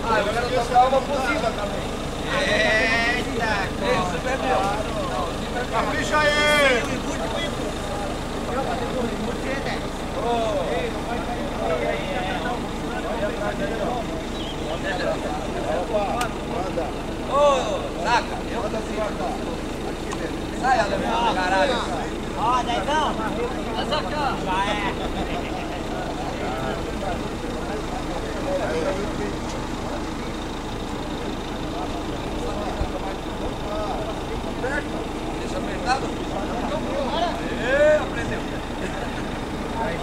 Ah, eu quero tocar uma por cima também. Eita, super meu. Capricha aí! Ô, saca, eu sai, alemão, caralho. ó, Dezão. Essa aqui, já é. Deixa apertado? Aê, aprendeu. Aí,